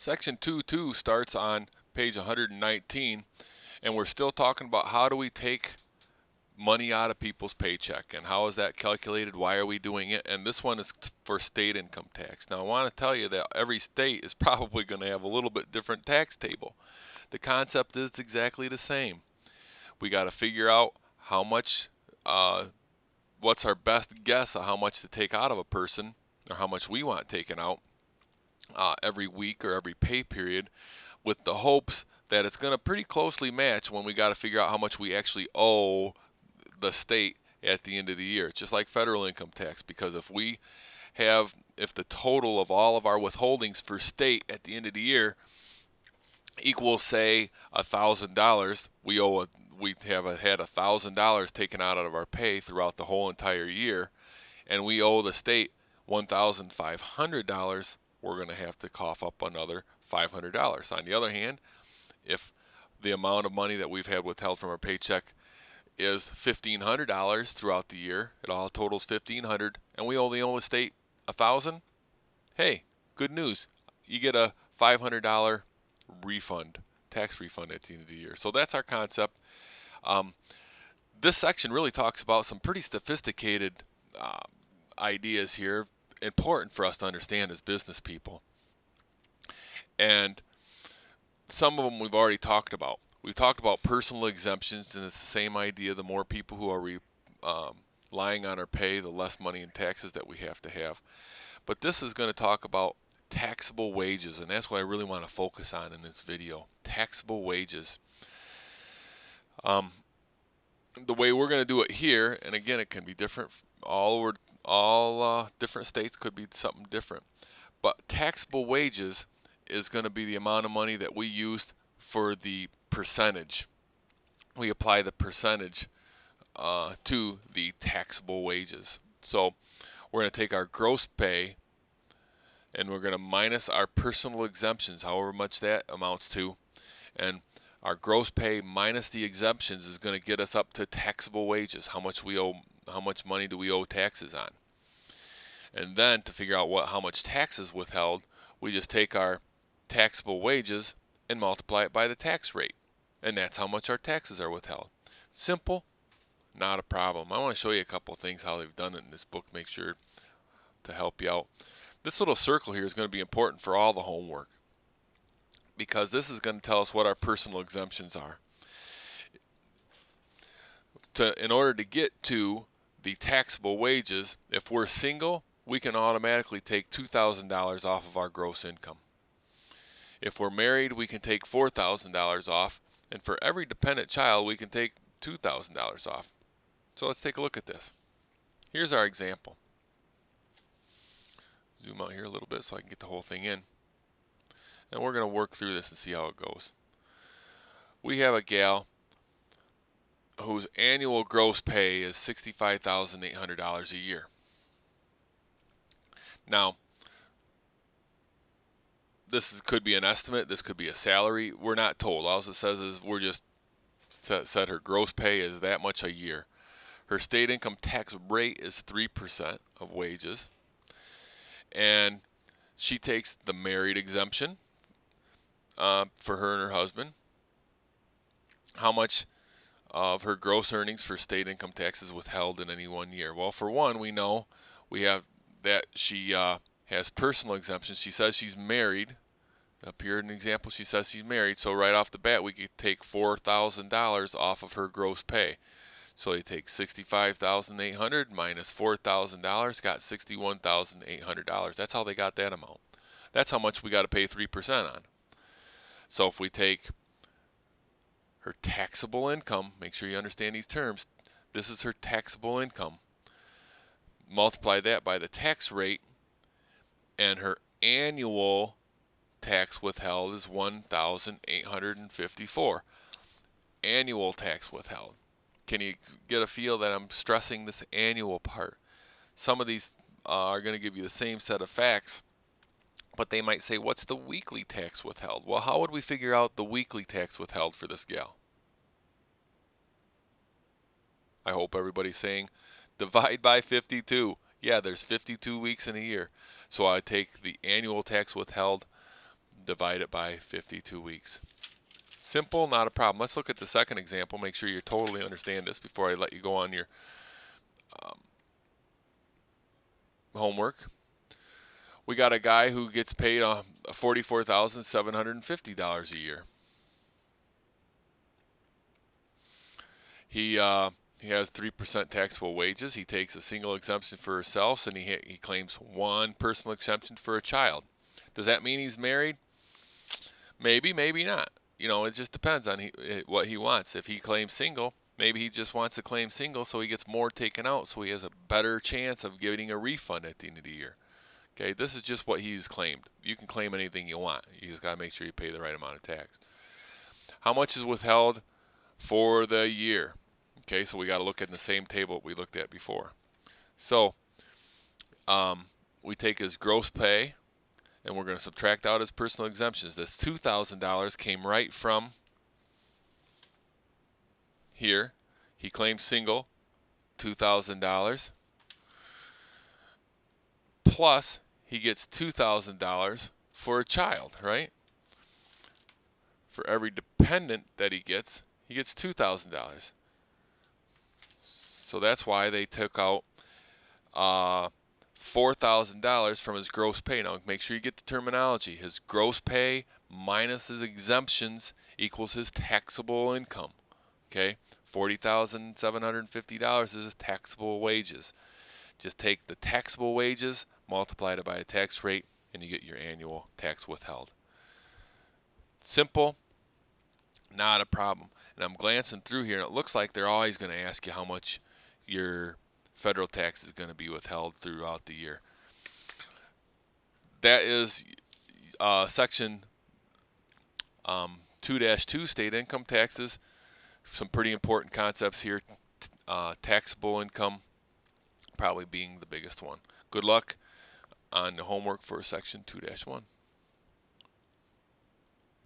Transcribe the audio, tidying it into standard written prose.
Section 2.2 starts on page 119, and we're still talking about how do we take money out of people's paycheck and how is that calculated, why are we doing it, and this one is for state income tax. Now I want to tell you that every state is probably going to have a little bit different tax table. The concept is exactly the same. We got to figure out how much, what's our best guess of how much to take out of a person, or how much we want taken out every week or every pay period, with the hopes that it's going to pretty closely match when we got to figure out how much we actually owe the state at the end of the year. It's just like federal income tax, because if the total of all of our withholdings for state at the end of the year equals, say, $1,000, we have had $1,000 taken out of our pay throughout the whole entire year, and we owe the state $1,500. We're going to have to cough up another $500. On the other hand, if the amount of money that we've had withheld from our paycheck is $1,500 throughout the year, it all totals $1,500, and we only owe the state $1,000. Hey, good news! You get a $500 refund, tax refund at the end of the year. So that's our concept. This section really talks about some pretty sophisticated ideas here, important for us to understand as business people. And some of them we've already talked about. We've talked about personal exemptions, and it's the same idea. The more people who are relying on our pay, the less money in taxes that we have to have. But this is going to talk about taxable wages, and that's what I really want to focus on in this video. Taxable wages. The way we're going to do it here, and again, it can be different. All different states could be something different. But taxable wages is going to be the amount of money that we used for the percentage. We apply the percentage to the taxable wages. So we're going to take our gross pay and we're going to minus our personal exemptions, however much that amounts to, and our gross pay minus the exemptions is going to get us up to taxable wages. How much money do we owe taxes on? And then to figure out how much tax is withheld, we just take our taxable wages and multiply it by the tax rate, and that's how much our taxes are withheld. Simple, not a problem. I want to show you a couple of things how they've done it in this book, make sure to help you out. This little circle here is going to be important for all the homework, because this is going to tell us what our personal exemptions are. In order to get to the taxable wages, if we're single, we can automatically take $2,000 off of our gross income. If we're married, we can take $4,000 off, and for every dependent child, we can take $2,000 off. So let's take a look at this. Here's our example. Zoom out here a little bit so I can get the whole thing in. And we're going to work through this and see how it goes. We have a gal whose annual gross pay is $65,800 a year. Now, this could be an estimate, this could be a salary. We're not told. All it says is we're just said her gross pay is that much a year. Her state income tax rate is 3% of wages. And she takes the married exemption for her and her husband. How much of her gross earnings for state income tax is withheld in any one year? Well, for one, we know we have that she has personal exemptions. She says she's married. Up here in the example, she says she's married. So right off the bat, we could take $4,000 off of her gross pay. So you take $65,800 minus $4,000, got $61,800. That's how they got that amount. That's how much we got to pay 3% on. So if we take her taxable income, make sure you understand these terms. This is her taxable income. Multiply that by the tax rate, and her annual tax withheld is $1,854. Annual tax withheld. Can you get a feel that I'm stressing this annual part? Some of these are going to give you the same set of facts, but they might say, what's the weekly tax withheld? Well, how would we figure out the weekly tax withheld for this gal? I hope everybody's saying divide by 52. Yeah, there's 52 weeks in a year. So I take the annual tax withheld divide it by 52 weeks. Simple, not a problem. Let's look at the second example. Make sure you totally understand this before I let you go on your homework. We got a guy who gets paid $44,750 a year. He has 3% taxable wages. He takes a single exemption for himself, and he claims one personal exemption for a child. Does that mean he's married? Maybe, maybe not. You know, it just depends on what he wants. If he claims single, maybe he just wants to claim single so he gets more taken out, so he has a better chance of getting a refund at the end of the year. Okay, this is just what he's claimed. You can claim anything you want. You just got to make sure you pay the right amount of tax. How much is withheld for the year? Okay, so we got to look at the same table we looked at before. So we take his gross pay, and we're going to subtract out his personal exemptions. This $2,000 came right from here. He claimed single, $2,000, plus he gets $2,000 for a child, right? For every dependent that he gets $2,000. So that's why they took out $4,000 from his gross pay. Now make sure you get the terminology. His gross pay minus his exemptions equals his taxable income. Okay, $40,750 is his taxable wages. Just take the taxable wages, multiply it by a tax rate, and you get your annual tax withheld. Simple, not a problem. And I'm glancing through here, and it looks like they're always going to ask you how much your federal tax is going to be withheld throughout the year. That is section 2-2, state income taxes. Some pretty important concepts here. Taxable income probably being the biggest one. Good luck on the homework for section 2-1.